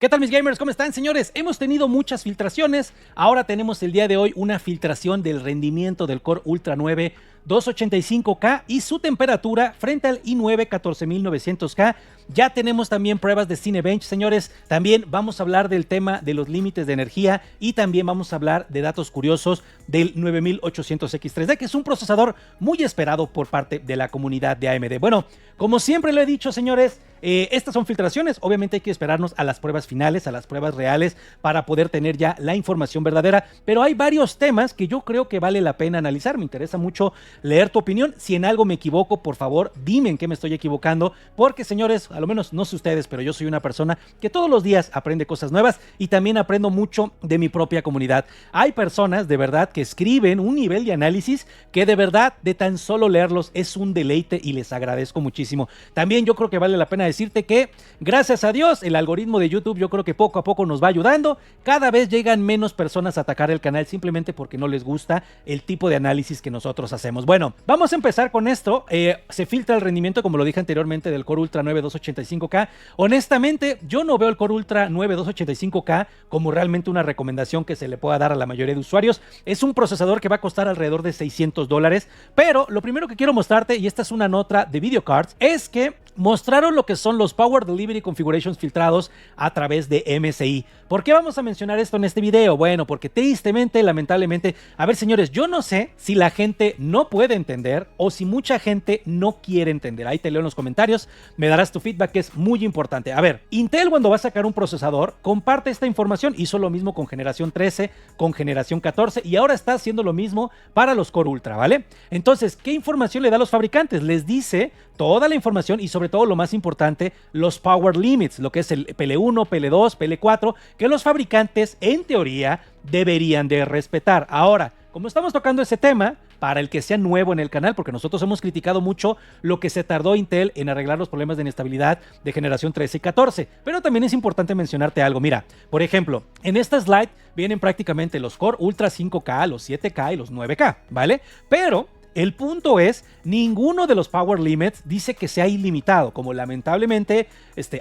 ¿Qué tal mis gamers? ¿Cómo están, señores? Hemos tenido muchas filtraciones. Ahora tenemos el día de hoy una filtración del rendimiento del Core Ultra 9 285K y su temperatura frente al i9 14900K. Ya tenemos también pruebas de Cinebench, señores. También vamos a hablar del tema de los límites de energía y también vamos a hablar de datos curiosos del 9800X3D, que es un procesador muy esperado por parte de la comunidad de AMD. Bueno, como siempre lo he dicho, señores, estas son filtraciones. Obviamente hay que esperarnos a las pruebas finales, a las pruebas reales, para poder tener ya la información verdadera. Pero hay varios temas que yo creo que vale la pena analizar. Me interesa mucho leer tu opinión. Si en algo me equivoco, por favor, dime en qué me estoy equivocando. Porque, señores, a lo menos no sé ustedes, pero yo soy una persona que todos los días aprende cosas nuevas y también aprendo mucho de mi propia comunidad. Hay personas de verdad que escriben un nivel de análisis que de verdad, de tan solo leerlos, es un deleite y les agradezco muchísimo. También yo creo que vale la pena decirte que, gracias a Dios, el algoritmo de YouTube yo creo que poco a poco nos va ayudando. Cada vez llegan menos personas a atacar el canal simplemente porque no les gusta el tipo de análisis que nosotros hacemos. Bueno, vamos a empezar con esto. Se filtra el rendimiento, como lo dije anteriormente, del Core Ultra 9 285K. Honestamente, yo no veo el Core Ultra 9 285K como realmente una recomendación que se le pueda dar a la mayoría de usuarios. Es un procesador que va a costar alrededor de $600, pero lo primero que quiero mostrarte, y esta es una nota de Videocards, es que mostraron lo que son los Power Delivery Configurations filtrados a través de MSI. ¿Por qué vamos a mencionar esto en este video? Bueno, porque tristemente, lamentablemente, a ver, señores, yo no sé si la gente no puede entender o si mucha gente no quiere entender. Ahí te leo en los comentarios, me darás tu feedback, que es muy importante. A ver, Intel, cuando va a sacar un procesador, comparte esta información. Hizo lo mismo con generación 13, con generación 14 y ahora está haciendo lo mismo para los Core Ultra, ¿vale? Entonces, ¿qué información le da a los fabricantes? Les dice toda la información y sobre todo lo más importante, los Power Limits, lo que es el PL1, PL2, PL4, que los fabricantes en teoría deberían de respetar. Ahora, como estamos tocando ese tema, para el que sea nuevo en el canal, porque nosotros hemos criticado mucho lo que se tardó Intel en arreglar los problemas de inestabilidad de generación 13 y 14, pero también es importante mencionarte algo. Mira, por ejemplo, en esta slide vienen prácticamente los Core Ultra 5K, los 7K y los 9K, ¿vale? Pero el punto es, ninguno de los Power Limits dice que sea ilimitado, como lamentablemente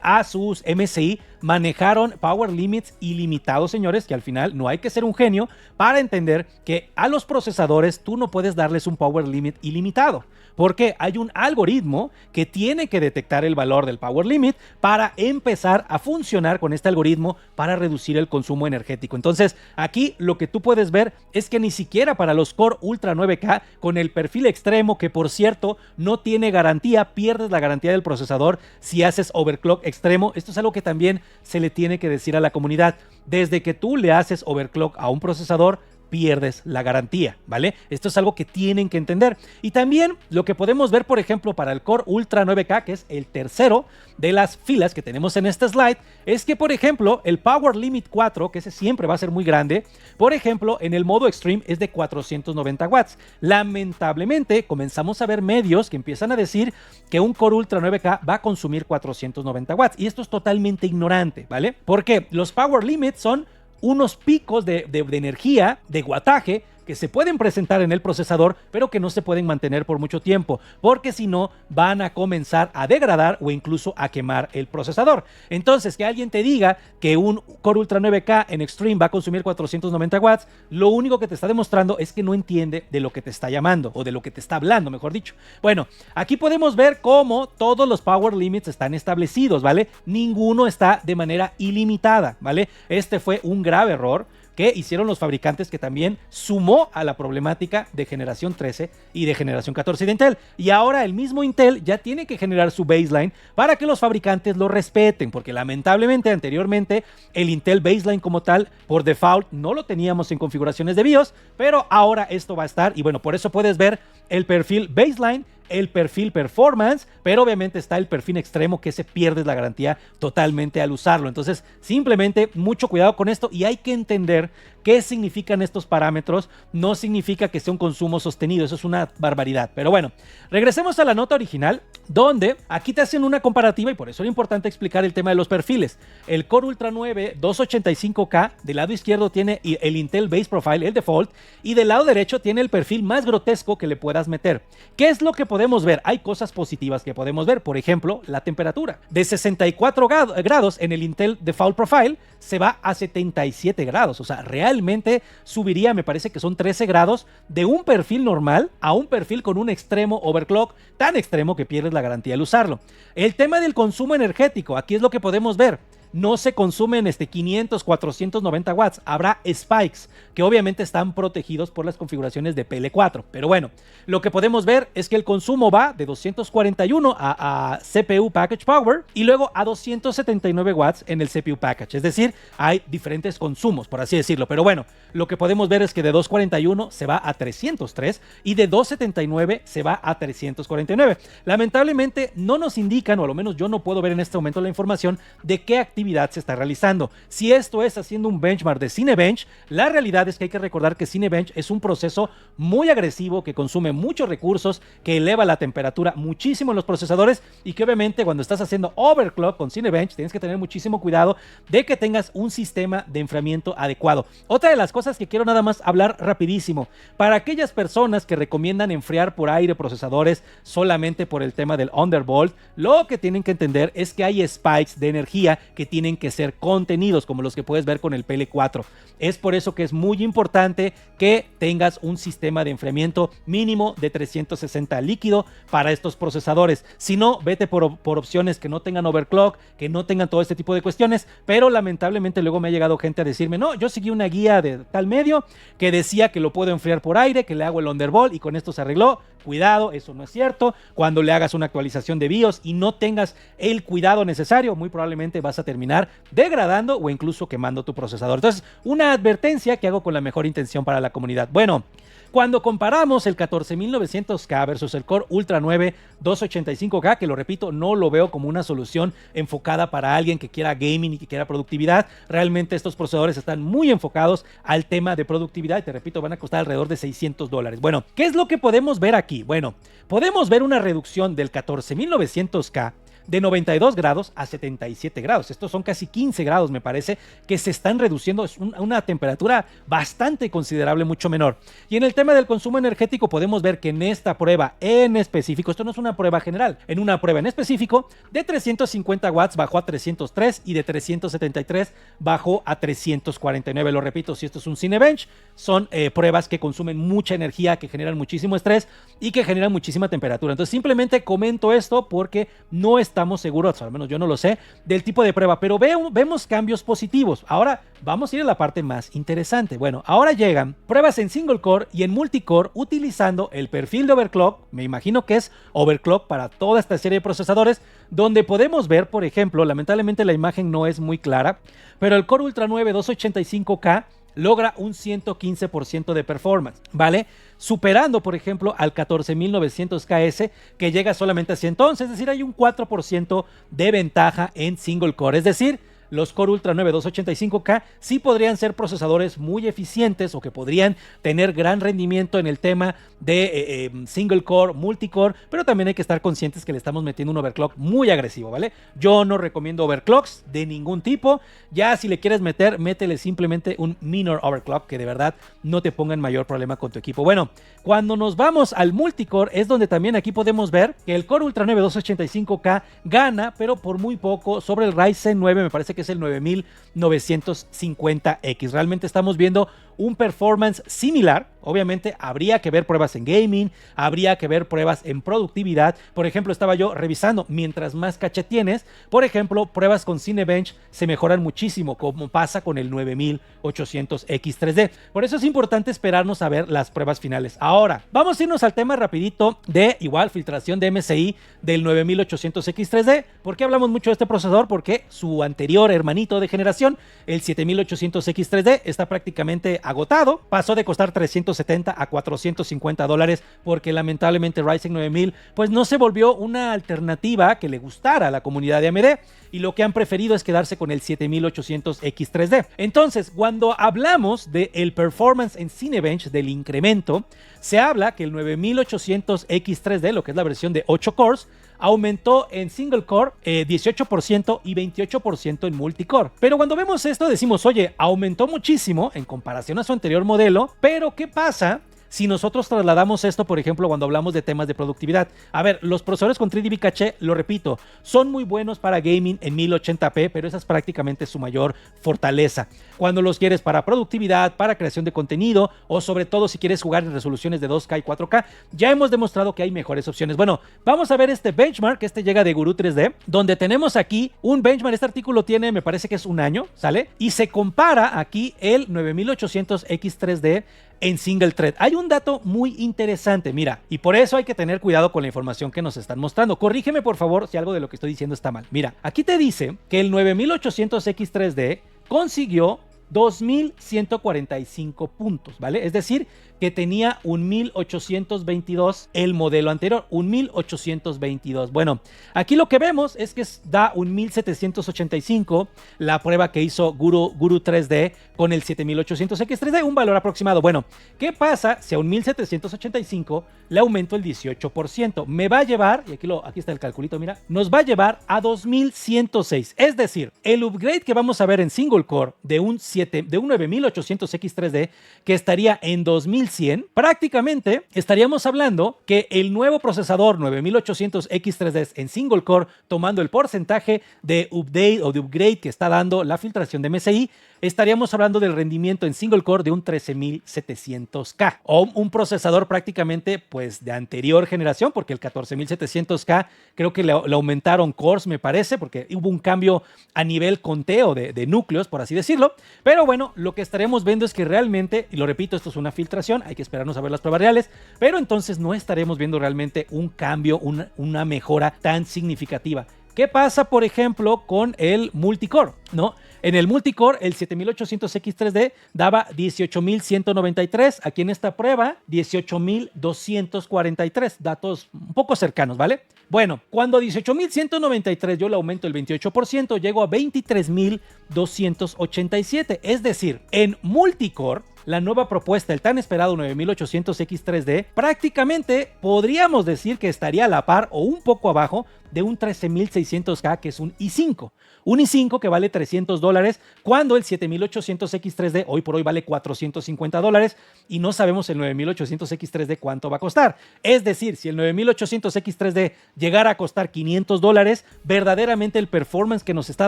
Asus, MSI manejaron Power Limits ilimitados, señores, que al final no hay que ser un genio para entender que a los procesadores tú no puedes darles un Power Limit ilimitado, porque hay un algoritmo que tiene que detectar el valor del Power Limit para empezar a funcionar con este algoritmo para reducir el consumo energético. Entonces, aquí lo que tú puedes ver es que ni siquiera para los Core Ultra 9K con el perfil extremo, que por cierto no tiene garantía, pierdes la garantía del procesador si haces overclock extremo. Esto es algo que también se le tiene que decir a la comunidad. Desde que tú le haces overclock a un procesador, pierdes la garantía, ¿vale? Esto es algo que tienen que entender. Y también lo que podemos ver, por ejemplo, para el Core Ultra 9K, que es el tercero de las filas que tenemos en esta slide, es que, por ejemplo, el Power Limit 4, que ese siempre va a ser muy grande, por ejemplo, en el modo Extreme es de 490 watts. Lamentablemente, comenzamos a ver medios que empiezan a decir que un Core Ultra 9K va a consumir 490 watts. Y esto es totalmente ignorante, ¿vale? Porque los Power Limits son unos picos de energía, de wattaje, que se pueden presentar en el procesador, pero que no se pueden mantener por mucho tiempo, porque si no van a comenzar a degradar o incluso a quemar el procesador. Entonces, que alguien te diga que un Core Ultra 9K en Extreme va a consumir 490 watts, lo único que te está demostrando es que no entiende de lo que te está llamando, o de lo que te está hablando, mejor dicho. Bueno, aquí podemos ver cómo todos los Power Limits están establecidos, ¿vale? Ninguno está de manera ilimitada, ¿vale? Este fue un grave error que hicieron los fabricantes, que también sumó a la problemática de generación 13 y de generación 14 de Intel. Y ahora el mismo Intel ya tiene que generar su baseline para que los fabricantes lo respeten, porque lamentablemente anteriormente el Intel baseline como tal, por default, no lo teníamos en configuraciones de BIOS, pero ahora esto va a estar, y bueno, por eso puedes ver el perfil baseline, el perfil performance, pero obviamente está el perfil extremo, que se pierde la garantía totalmente al usarlo. Entonces, simplemente mucho cuidado con esto, y hay que entender qué significan estos parámetros. No significa que sea un consumo sostenido, eso es una barbaridad. Pero bueno, regresemos a la nota original, donde aquí te hacen una comparativa, y por eso era importante explicar el tema de los perfiles. El Core Ultra 9 285K, del lado izquierdo tiene el Intel Base Profile, el default, y del lado derecho tiene el perfil más grotesco que le puedas meter. ¿Qué es lo que podemos ver? Hay cosas positivas que podemos ver. Por ejemplo, la temperatura. De 64 grados en el Intel Default Profile se va a 77 grados. O sea, realmente subiría, me parece que son 13 grados de un perfil normal a un perfil con un extremo overclock, tan extremo que pierdes la garantía al usarlo. El tema del consumo energético, aquí es lo que podemos ver. No se consumen 500, 490 watts. Habrá spikes que obviamente están protegidos por las configuraciones de PL4. Pero bueno, lo que podemos ver es que el consumo va de 241 a CPU Package Power y luego a 279 watts en el CPU Package. Es decir, hay diferentes consumos, por así decirlo. Pero bueno, lo que podemos ver es que de 241 se va a 303 y de 279 se va a 349. Lamentablemente no nos indican, o al menos yo no puedo ver en este momento la información de qué actividad se está realizando. Si esto es haciendo un benchmark de Cinebench, la realidad es que hay que recordar que Cinebench es un proceso muy agresivo que consume muchos recursos, que eleva la temperatura muchísimo en los procesadores y que obviamente cuando estás haciendo overclock con Cinebench tienes que tener muchísimo cuidado de que tengas un sistema de enfriamiento adecuado. Otra de las cosas que quiero nada más hablar rapidísimo, para aquellas personas que recomiendan enfriar por aire procesadores solamente por el tema del undervolt, lo que tienen que entender es que hay spikes de energía que tienen que ser contenidos, como los que puedes ver con el PL4. Es por eso que es muy importante que tengas un sistema de enfriamiento mínimo de 360 líquido para estos procesadores. Si no, vete por opciones que no tengan overclock, que no tengan todo este tipo de cuestiones, pero lamentablemente luego me ha llegado gente a decirme, no, yo seguí una guía de tal medio que decía que lo puedo enfriar por aire, que le hago el undervolt y con esto se arregló. Cuidado, eso no es cierto. Cuando le hagas una actualización de BIOS y no tengas el cuidado necesario, muy probablemente vas a terminar degradando o incluso quemando tu procesador. Entonces, una advertencia que hago con la mejor intención para la comunidad. Bueno, cuando comparamos el 14900K versus el Core Ultra 9 285K, que lo repito, no lo veo como una solución enfocada para alguien que quiera gaming y que quiera productividad. Realmente estos procesadores están muy enfocados al tema de productividad y te repito, van a costar alrededor de $600. Bueno, ¿qué es lo que podemos ver aquí? Bueno, podemos ver una reducción del 14900K de 92 grados a 77 grados. Estos son casi 15 grados, me parece, que se están reduciendo. Es una temperatura bastante considerable, mucho menor. Y en el tema del consumo energético podemos ver que en esta prueba en específico, esto no es una prueba general, en una prueba en específico, de 350 watts bajó a 303 y de 373 bajó a 349. Lo repito, si esto es un Cinebench, son pruebas que consumen mucha energía, que generan muchísimo estrés y que generan muchísima temperatura. Entonces simplemente comento esto porque no estamos seguros, al menos yo no lo sé, del tipo de prueba, pero vemos cambios positivos. Ahora vamos a ir a la parte más interesante. Bueno, ahora llegan pruebas en single core y en multicore utilizando el perfil de overclock, me imagino que es overclock para toda esta serie de procesadores, donde podemos ver, por ejemplo, lamentablemente la imagen no es muy clara, pero el Core Ultra 9 285K logra un 115% de performance, ¿vale? Superando, por ejemplo, al 14900KS, que llega solamente a 111, es decir, hay un 4% de ventaja en single core, es decir, los Core Ultra 9 285K sí podrían ser procesadores muy eficientes o que podrían tener gran rendimiento en el tema de single core, multicore, pero también hay que estar conscientes que le estamos metiendo un overclock muy agresivo, ¿vale? Yo no recomiendo overclocks de ningún tipo. Ya si le quieres meter, métele simplemente un minor overclock que de verdad no te ponga en mayor problema con tu equipo. Bueno, cuando nos vamos al multicore es donde también aquí podemos ver que el Core Ultra 9 285K gana, pero por muy poco, sobre el Ryzen 9, me parece que es el 9950X. Realmente estamos viendo un performance similar. Obviamente habría que ver pruebas en gaming, habría que ver pruebas en productividad. Por ejemplo, estaba yo revisando, mientras más caché tienes, por ejemplo, pruebas con Cinebench se mejoran muchísimo, como pasa con el 9800X3D. Por eso es importante esperarnos a ver las pruebas finales. Ahora, vamos a irnos al tema rapidito de igual filtración de MSI del 9800X3D. ¿Por qué hablamos mucho de este procesador? Porque su anterior hermanito de generación, el 7800X3D, está prácticamente agotado. Pasó de costar $370 a $450 porque lamentablemente Ryzen 9000 pues no se volvió una alternativa que le gustara a la comunidad de AMD y lo que han preferido es quedarse con el 7800X3D. Entonces, cuando hablamos del performance en Cinebench, del incremento, se habla que el 9800X3D, lo que es la versión de 8 cores, aumentó en single core 18% y 28% en multicore. Pero cuando vemos esto decimos, oye, aumentó muchísimo en comparación a su anterior modelo, pero ¿qué pasa si nosotros trasladamos esto, por ejemplo, cuando hablamos de temas de productividad. A ver, los procesadores con 3dB Caché, lo repito, son muy buenos para gaming en 1080p, pero esa es prácticamente su mayor fortaleza. Cuando los quieres para productividad, para creación de contenido, o sobre todo si quieres jugar en resoluciones de 2K y 4K, ya hemos demostrado que hay mejores opciones. Bueno, vamos a ver este benchmark, este llega de Guru 3D, donde tenemos aquí un benchmark. Este artículo tiene, me parece que es un año, ¿sale? Y se compara aquí el 9800X3D en single thread. Hay un dato muy interesante, mira, y por eso hay que tener cuidado con la información que nos están mostrando. Corrígeme, por favor, si algo de lo que estoy diciendo está mal. Mira, aquí te dice que el 9800X3D consiguió 2145 puntos, ¿vale? Es decir, que tenía un 1822 el modelo anterior, un 1822. Bueno, aquí lo que vemos es que da un 1785 la prueba que hizo Guru 3D con el 7800X3D, un valor aproximado. Bueno, ¿qué pasa si a un 1785 le aumento el 18%? Me va a llevar, y aquí está el calculito, mira, nos va a llevar a 2106. Es decir, el upgrade que vamos a ver en single core de un 9800X3D, que estaría en 2100, prácticamente estaríamos hablando que el nuevo procesador 9800X3D en single core, tomando el porcentaje de update o de upgrade que está dando la filtración de MSI, estaríamos hablando del rendimiento en single core de un 13700K, o un procesador prácticamente pues de anterior generación, porque el 14700K creo que le aumentaron cores, me parece, porque hubo un cambio a nivel conteo de núcleos, por así decirlo. Pero bueno, lo que estaremos viendo es que realmente, y lo repito, esto es una filtración, hay que esperarnos a ver las pruebas reales, pero entonces no estaremos viendo realmente un cambio, una mejora tan significativa. ¿Qué pasa, por ejemplo, con el multicore? ¿No? En el multicore, el 7800X3D daba 18.193. Aquí en esta prueba, 18.243. Datos un poco cercanos, ¿vale? Bueno, cuando a 18.193 yo le aumento el 28%, llego a 23.287. Es decir, en multicore, la nueva propuesta, el tan esperado 9800X3D, prácticamente podríamos decir que estaría a la par o un poco abajo de un 13600K, que es un i5. Un i5 que vale $300, cuando el 7800X3D hoy por hoy vale $450 y no sabemos el 9800X3D cuánto va a costar. Es decir, si el 9800X3D llegara a costar $500, verdaderamente el performance que nos está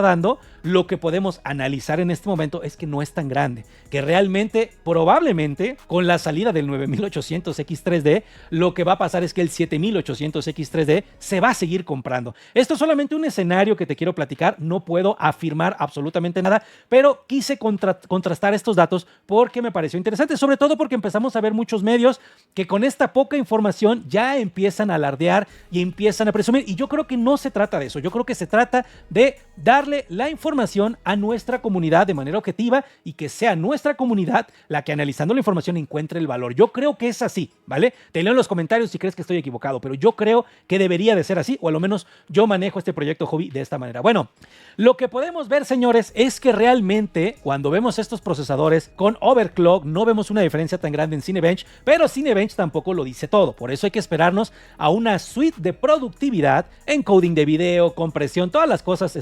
dando, lo que podemos analizar en este momento es que no es tan grande, que realmente, probablemente, con la salida del 9800X3D, lo que va a pasar es que el 7800X3D se va a seguir comprando. Esto es solamente un escenario que te quiero platicar, no puedo afirmar absolutamente nada, pero quise contrastar estos datos porque me pareció interesante, sobre todo porque empezamos a ver muchos medios que con esta poca información ya empiezan a alardear y empiezan a presumir, y yo creo que no se trata de eso. Yo creo que se trata de darle la información a nuestra comunidad de manera objetiva y que sea nuestra comunidad la que, analizando la información, encuentre el valor. Yo creo que es así, ¿vale? Te leo en los comentarios si crees que estoy equivocado, pero yo creo que debería de ser así, o a lo menos yo manejo este proyecto hobby de esta manera. Bueno, lo que podemos ver, señores, es que realmente cuando vemos estos procesadores con overclock no vemos una diferencia tan grande en Cinebench, pero Cinebench tampoco lo dice todo. Por eso hay que esperarnos a una suite de productividad, encoding de video, compresión, todas las cosas,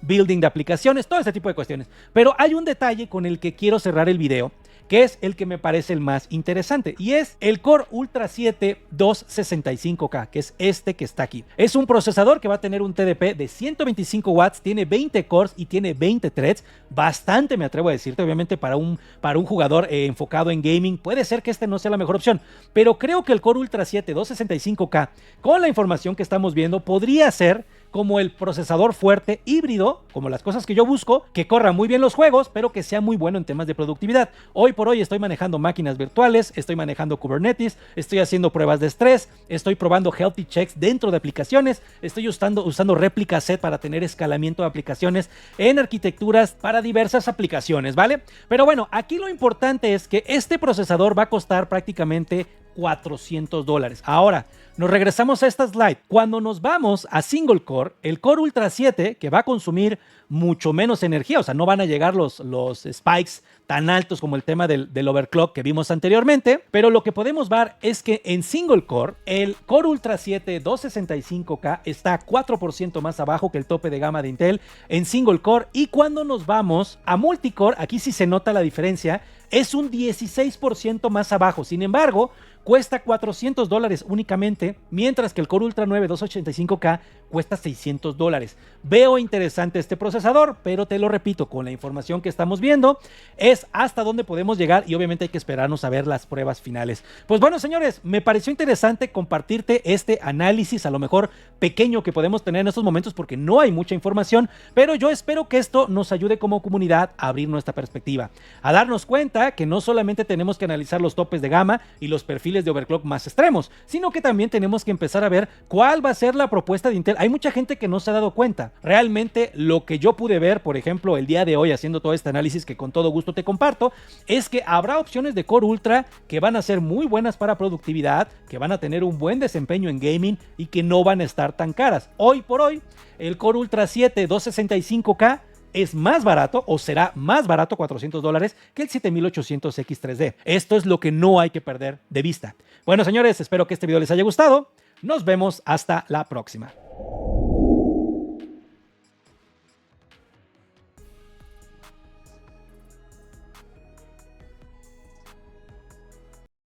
building de aplicaciones, todo este tipo de cuestiones. Pero hay un detalle con el que quiero cerrar el video, que es el que me parece el más interesante, y es el Core Ultra 7 265K, que es este que está aquí. Es un procesador que va a tener un TDP de 125 watts, tiene 20 cores y tiene 20 threads, bastante, me atrevo a decirte. Obviamente para un jugador enfocado en gaming puede ser que este no sea la mejor opción, pero creo que el Core Ultra 7 265K, con la información que estamos viendo, podría ser como el procesador fuerte híbrido, como las cosas que yo busco, que corra muy bien los juegos, pero que sea muy bueno en temas de productividad. Hoy por hoy estoy manejando máquinas virtuales, estoy manejando Kubernetes, estoy haciendo pruebas de estrés, estoy probando healthy checks dentro de aplicaciones, estoy usando réplica set para tener escalamiento de aplicaciones en arquitecturas para diversas aplicaciones, ¿vale? Pero bueno, aquí lo importante es que este procesador va a costar prácticamente $400. Ahora, nos regresamos a esta slide. Cuando nos vamos a single core, el Core Ultra 7, que va a consumir mucho menos energía, o sea, no van a llegar los spikes tan altos como el tema del overclock que vimos anteriormente, pero lo que podemos ver es que en single core, el Core Ultra 7 265K está 4% más abajo que el tope de gama de Intel en single core, y cuando nos vamos a multicore, aquí sí se nota la diferencia. es un 16% más abajo. Sin embargo, cuesta $400 únicamente, mientras que el Core Ultra 9 285K cuesta $600. Veo interesante este procesador, pero te lo repito, con la información que estamos viendo, es hasta dónde podemos llegar y obviamente hay que esperarnos a ver las pruebas finales. Pues bueno, señores, me pareció interesante compartirte este análisis, a lo mejor pequeño, que podemos tener en estos momentos porque no hay mucha información, pero yo espero que esto nos ayude como comunidad a abrir nuestra perspectiva, a darnos cuenta que no solamente tenemos que analizar los topes de gama y los perfiles de overclock más extremos, sino que también tenemos que empezar a ver cuál va a ser la propuesta de Intel. Hay mucha gente que no se ha dado cuenta. Realmente lo que yo pude ver, por ejemplo, el día de hoy haciendo todo este análisis que con todo gusto te comparto, es que habrá opciones de Core Ultra que van a ser muy buenas para productividad, que van a tener un buen desempeño en gaming y que no van a estar tan caras. Hoy por hoy, el Core Ultra 7 265K es más barato o será más barato, $400, que el 7800X3D. Esto es lo que no hay que perder de vista. Bueno, señores, espero que este video les haya gustado. Nos vemos hasta la próxima.